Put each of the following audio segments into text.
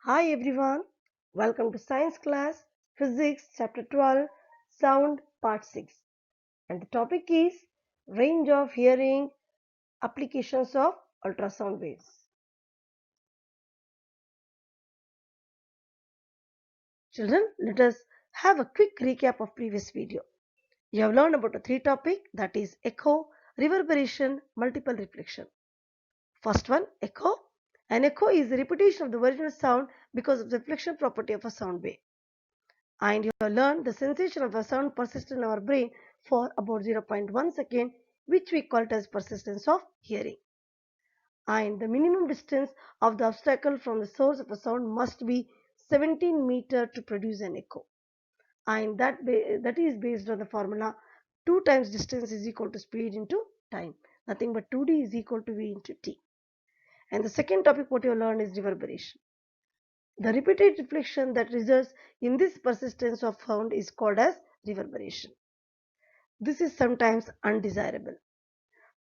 Hi everyone, welcome to science class, physics chapter 12, sound part 6, and the topic is range of hearing, applications of ultrasound waves. Children, let us have a quick recap of previous video. You have learned about the three topics, that is echo, reverberation, multiple reflection. First one, echo. An echo is the repetition of the original sound because of the reflection property of a sound wave. And you have learned the sensation of a sound persists in our brain for about 0.1 second, which we call it as persistence of hearing. And the minimum distance of the obstacle from the source of a sound must be 17 meter to produce an echo. And that is based on the formula 2 times distance is equal to speed into time. Nothing but 2d is equal to v into t. And the second topic what you learned is reverberation. The repeated reflection that results in this persistence of sound is called as reverberation. This is sometimes undesirable.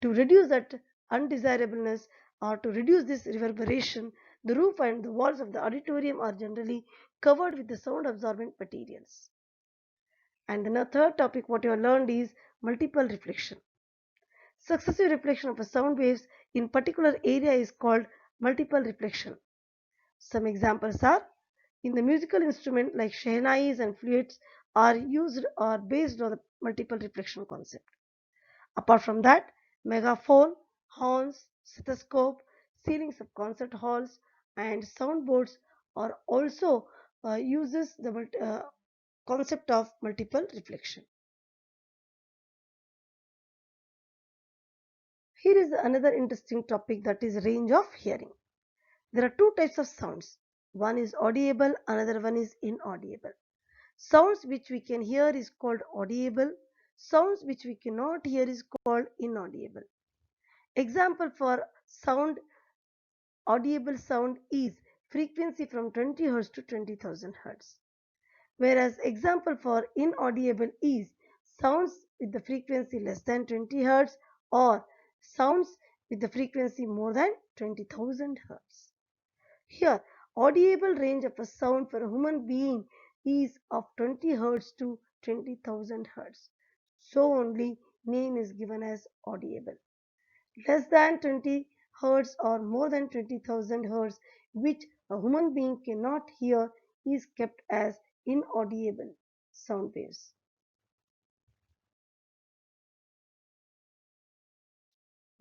To reduce that undesirableness or to reduce this reverberation, the roof and the walls of the auditorium are generally covered with the sound absorbent materials. And the third topic what you have learned is multiple reflection. Successive reflection of a sound waves in particular area is called multiple reflection. Some examples are in the musical instrument like shehnais and flutes are used or based on the multiple reflection concept. Apart from that, megaphone, horns, stethoscope, ceilings of concert halls and soundboards are also uses the concept of multiple reflection. Here is another interesting topic, that is range of hearing. There are two types of sounds. One is audible, another one is inaudible. Sounds which we can hear is called audible. Sounds which we cannot hear is called inaudible. Example for sound audible sound is frequency from 20 Hz to 20,000 Hz. Whereas example for inaudible is sounds with the frequency less than 20 Hz or sounds with the frequency more than 20,000 Hz. Here, audible range of a sound for a human being is of 20 Hz to 20,000 Hz. So only name is given as audible. Less than 20 Hz or more than 20,000 Hz, which a human being cannot hear, is kept as inaudible sound waves.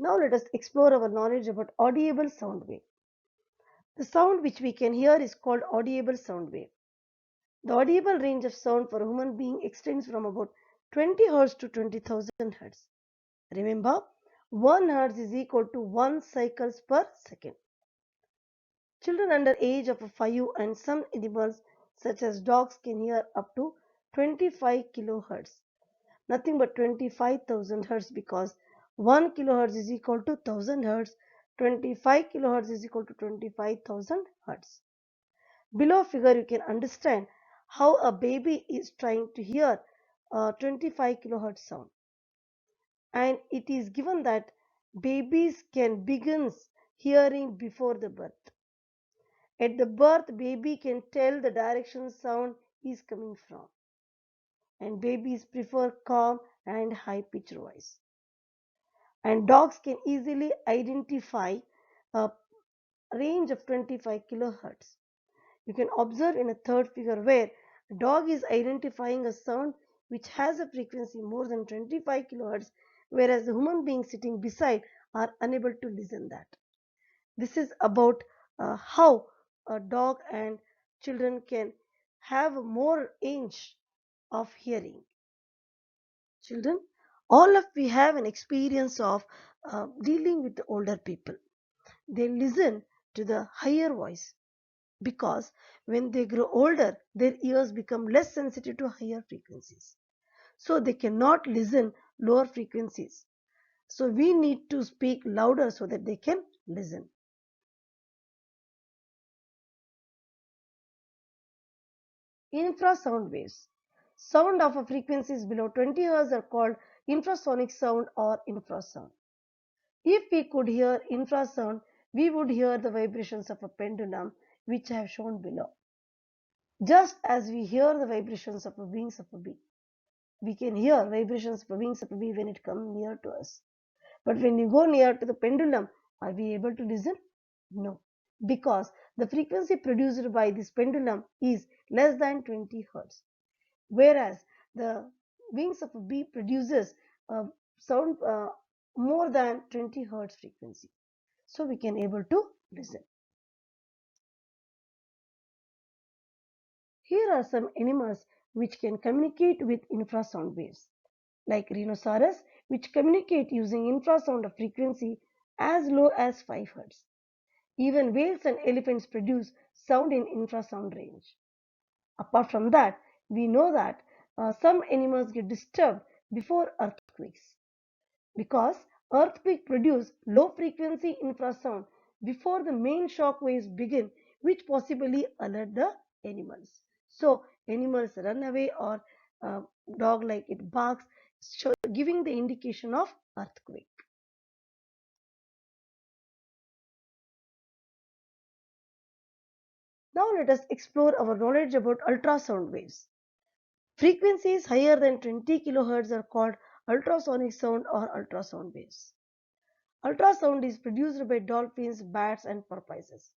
Now let us explore our knowledge about audible sound wave. The sound which we can hear is called audible sound wave. The audible range of sound for a human being extends from about 20 Hz to 20,000 Hz. Remember, 1 Hz is equal to 1 cycles per second. Children under age of 5 and some animals such as dogs can hear up to 25 kHz. Nothing but 25,000 Hz, because 1 kHz is equal to 1000 Hz. 25 kHz is equal to 25,000 Hz. Below figure you can understand how a baby is trying to hear a 25 kHz sound, and it is given that babies can begin hearing before the birth. At the birth, baby can tell the direction sound is coming from, and babies prefer calm and high pitched voice. And dogs can easily identify a range of 25 kHz. You can observe in a third figure where a dog is identifying a sound which has a frequency more than 25 kHz, whereas the human being sitting beside are unable to listen that. This is about how a dog and children can have more range of hearing. Children, all of we have an experience of dealing with the older people. They listen to the higher voice, because when they grow older, their ears become less sensitive to higher frequencies. So they cannot listen lower frequencies. So we need to speak louder so that they can listen. Infrasound waves. Sound of a frequencies below 20 Hz are called infrasonic sound or infrasound. If we could hear infrasound, we would hear the vibrations of a pendulum. which I have shown below. Just as we hear the vibrations of the wings of a bee, we can hear vibrations of the wings of a bee when it comes near to us. But when you go near to the pendulum, are we able to listen? No, because the frequency produced by this pendulum is less than 20 hertz, whereas the wings of a bee produces a sound more than 20 hertz frequency. So we can able to listen. Here are some animals which can communicate with infrasound waves, like rhinoceros, which communicate using infrasound of frequency as low as 5 Hz. Even whales and elephants produce sound in infrasound range. Apart from that, we know that some animals get disturbed before earthquakes because earthquakes produce low frequency infrasound before the main shock waves begin, which possibly alert the animals. So animals run away or uh, dog like it barks, giving the indication of earthquake. Now let us explore our knowledge about ultrasound waves. Frequencies higher than 20 kHz are called ultrasonic sound or ultrasound waves. Ultrasound is produced by dolphins, bats, and porpoises.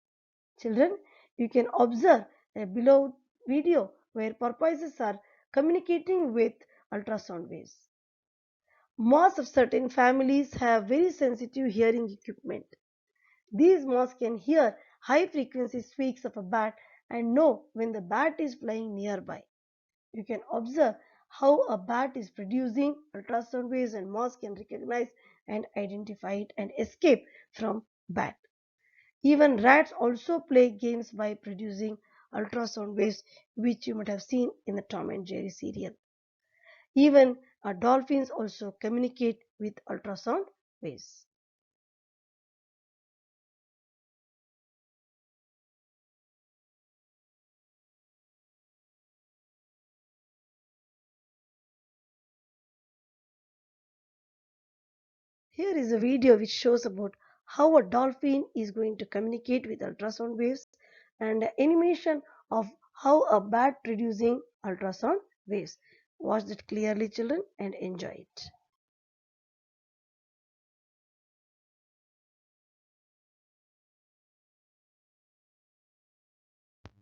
Children, you can observe a below video where porpoises are communicating with ultrasound waves. Moths of certain families have very sensitive hearing equipment. These moths can hear high frequency squeaks of a bat and know when the bat is flying nearby. You can observe how a bat is producing ultrasound waves and moths can recognize and identify it and escape from bat. Even rats also play games by producing ultrasound waves, which you might have seen in the Tom and Jerry serial. Even dolphins also communicate with ultrasound waves. Here is a video which shows about how a dolphin is going to communicate with ultrasound waves and animation of how a bat producing ultrasound waves. Watch that clearly, children, and enjoy it.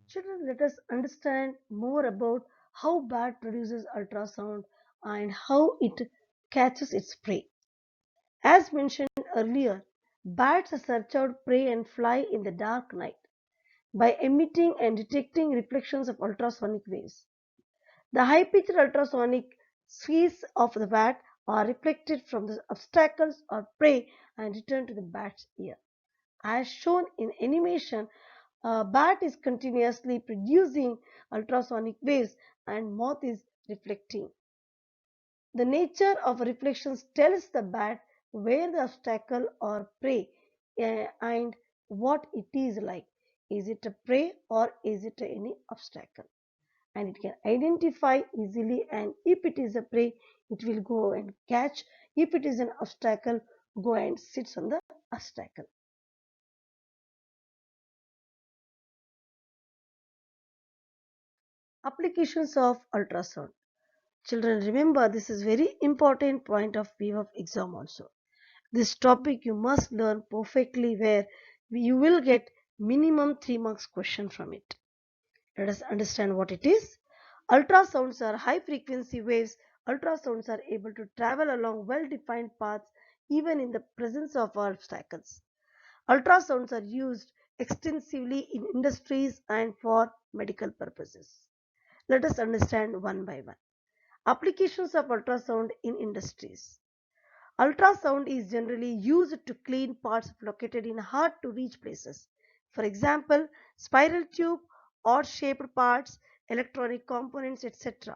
Children, let us understand more about how bat produces ultrasound and how it catches its prey. As mentioned earlier, bats search out prey and fly in the dark night by emitting and detecting reflections of ultrasonic waves. The high-pitched ultrasonic shrieks of the bat are reflected from the obstacles or prey and return to the bat's ear. As shown in animation, a bat is continuously producing ultrasonic waves and moth is reflecting. The nature of reflections tells the bat where the obstacle or prey and what it is like. Is it a prey or is it any obstacle? And it can identify easily, and if it is a prey, it will go and catch. If it is an obstacle, go and sits on the obstacle. Applications of ultrasound. Children, remember this is very important point of view of exam also. This topic you must learn perfectly where you will get minimum 3 marks question from it. Let us understand what it is. Ultrasounds are high frequency waves. Ultrasounds are able to travel along well defined paths even in the presence of obstacles. Ultrasounds are used extensively in industries and for medical purposes. Let us understand one by one. Applications of ultrasound in industries. Ultrasound is generally used to clean parts located in hard to reach places. For example, spiral tube, odd shaped parts, electronic components, etc.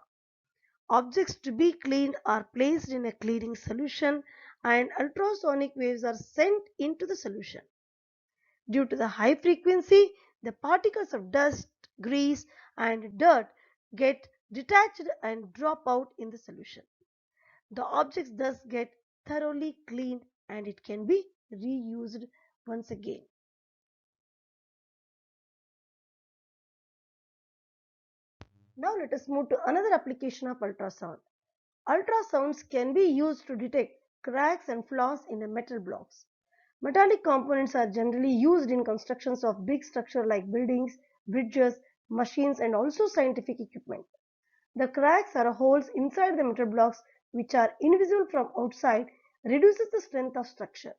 Objects to be cleaned are placed in a cleaning solution and ultrasonic waves are sent into the solution. Due to the high frequency, the particles of dust, grease, and dirt get detached and drop out in the solution. The objects thus get thoroughly cleaned and it can be reused once again. Now let us move to another application of ultrasound. Ultrasounds can be used to detect cracks and flaws in the metal blocks. Metallic components are generally used in constructions of big structures like buildings, bridges, machines and also scientific equipment. The cracks or holes inside the metal blocks which are invisible from outside reduces the strength of structure.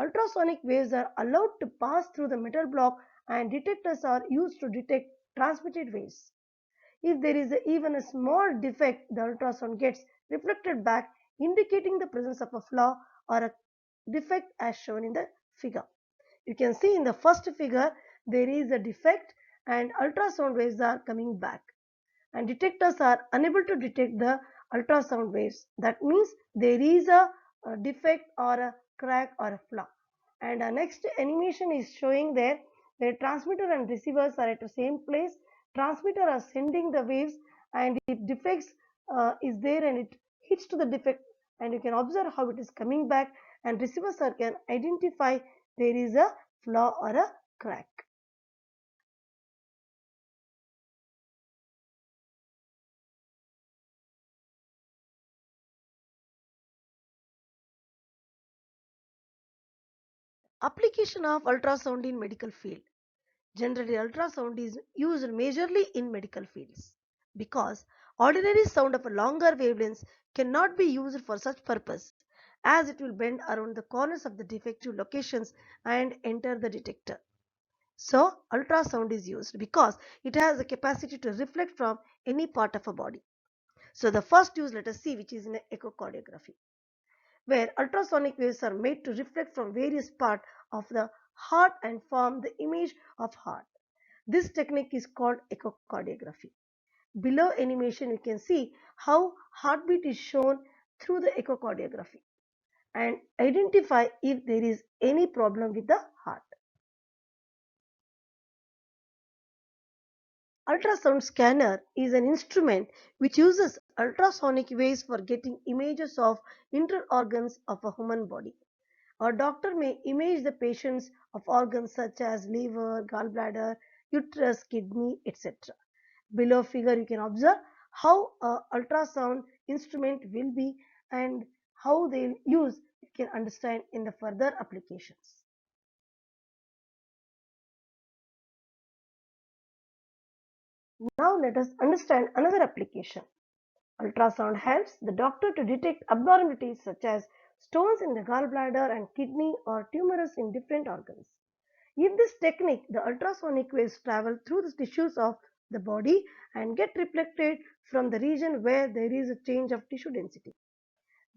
Ultrasonic waves are allowed to pass through the metal block and detectors are used to detect transmitted waves. If there is even a small defect, the ultrasound gets reflected back, indicating the presence of a flaw or a defect as shown in the figure. You can see in the first figure there is a defect and ultrasound waves are coming back and detectors are unable to detect the ultrasound waves. That means there is a defect or a crack or a flaw. And our next animation is showing there the transmitter and receivers are at the same place. Transmitter are sending the waves and if defects is there and it hits to the defect and you can observe how it is coming back and receivers are can identify there is a flaw or a crack. Application of ultrasound in medical field. Generally, ultrasound is used majorly in medical fields because ordinary sound of a longer wavelengths cannot be used for such purpose as it will bend around the corners of the defective locations and enter the detector. So, ultrasound is used because it has the capacity to reflect from any part of a body. So, the first use let us see which is in echocardiography where ultrasonic waves are made to reflect from various parts of the heart and form the image of heart. This technique is called echocardiography. Below animation, you can see how heartbeat is shown through the echocardiography and identify if there is any problem with the heart. Ultrasound scanner is an instrument which uses ultrasonic waves for getting images of internal organs of a human body. A doctor may image the patients of organs such as liver, gallbladder, uterus, kidney, etc. Below figure you can observe how a ultrasound instrument will be and how they will use you can understand in the further applications. Now let us understand another application. Ultrasound helps the doctor to detect abnormalities such as stones in the gallbladder and kidney or tumors in different organs. In this technique, the ultrasonic waves travel through the tissues of the body and get reflected from the region where there is a change of tissue density.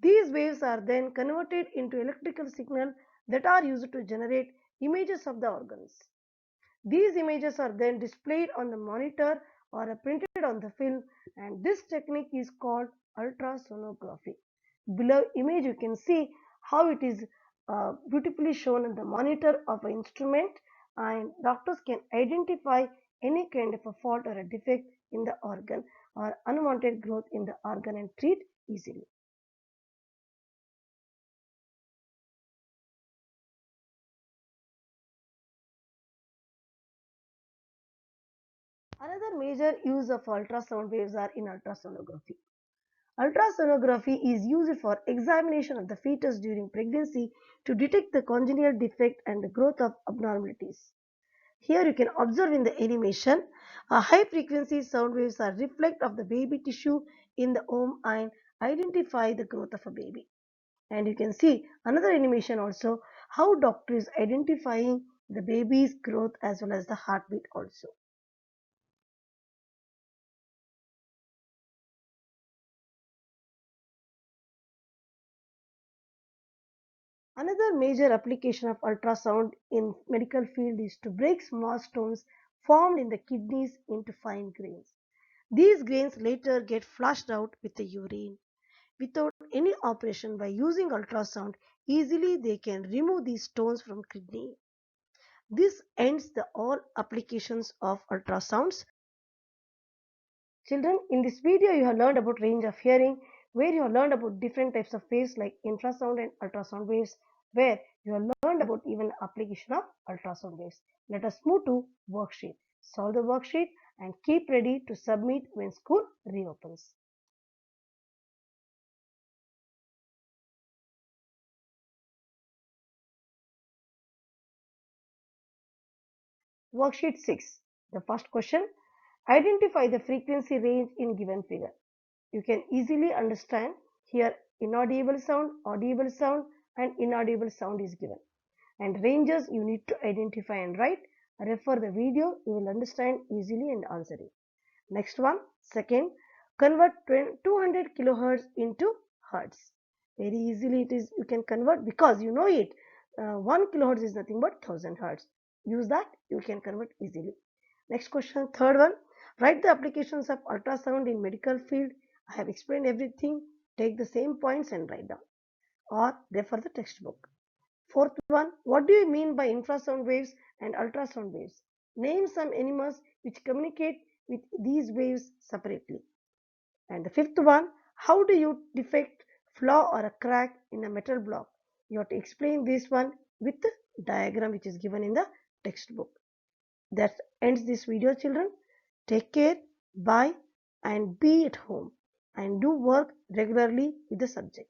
These waves are then converted into electrical signal that are used to generate images of the organs. These images are then displayed on the monitor or are printed on the film and this technique is called ultrasonography. Below image you can see how it is beautifully shown on the monitor of an instrument and doctors can identify any kind of a fault or a defect in the organ or unwanted growth in the organ and treat easily. Another major use of ultrasound waves are in ultrasonography. Ultrasonography is used for examination of the fetus during pregnancy to detect the congenital defect and the growth of abnormalities. Here you can observe in the animation, a high frequency sound waves are reflect of the baby tissue in the womb and identify the growth of a baby. And you can see another animation also how doctor is identifying the baby's growth as well as the heartbeat also. Another major application of ultrasound in medical field is to break small stones formed in the kidneys into fine grains. These grains later get flushed out with the urine. Without any operation by using ultrasound, easily they can remove these stones from kidney. This ends the all applications of ultrasounds. Children, in this video you have learned about range of hearing, where you have learned about different types of waves like infrasound and ultrasound waves, where you have learned about even application of ultrasound waves. Let us move to worksheet. Solve the worksheet and keep ready to submit when school reopens. Worksheet 6. The first question, identify the frequency range in given figure. You can easily understand here audible sound and inaudible sound is given. And ranges you need to identify and write. Refer the video, you will understand easily and answer it. Next one, second, convert 200 kilohertz into hertz. Very easily it is, you can convert because you know it. 1 kilohertz is nothing but 1000 hertz. Use that, you can convert easily. Next question, third one, write the applications of ultrasound in medical field. I have explained everything. Take the same points and write down or refer the textbook. Fourth one, what do you mean by infrasound waves and ultrasound waves? Name some animals which communicate with these waves separately. And the fifth one, how do you detect flaw or a crack in a metal block? You have to explain this one with the diagram which is given in the textbook. That ends this video, children. Take care, bye, and be at home and do work regularly with the subject.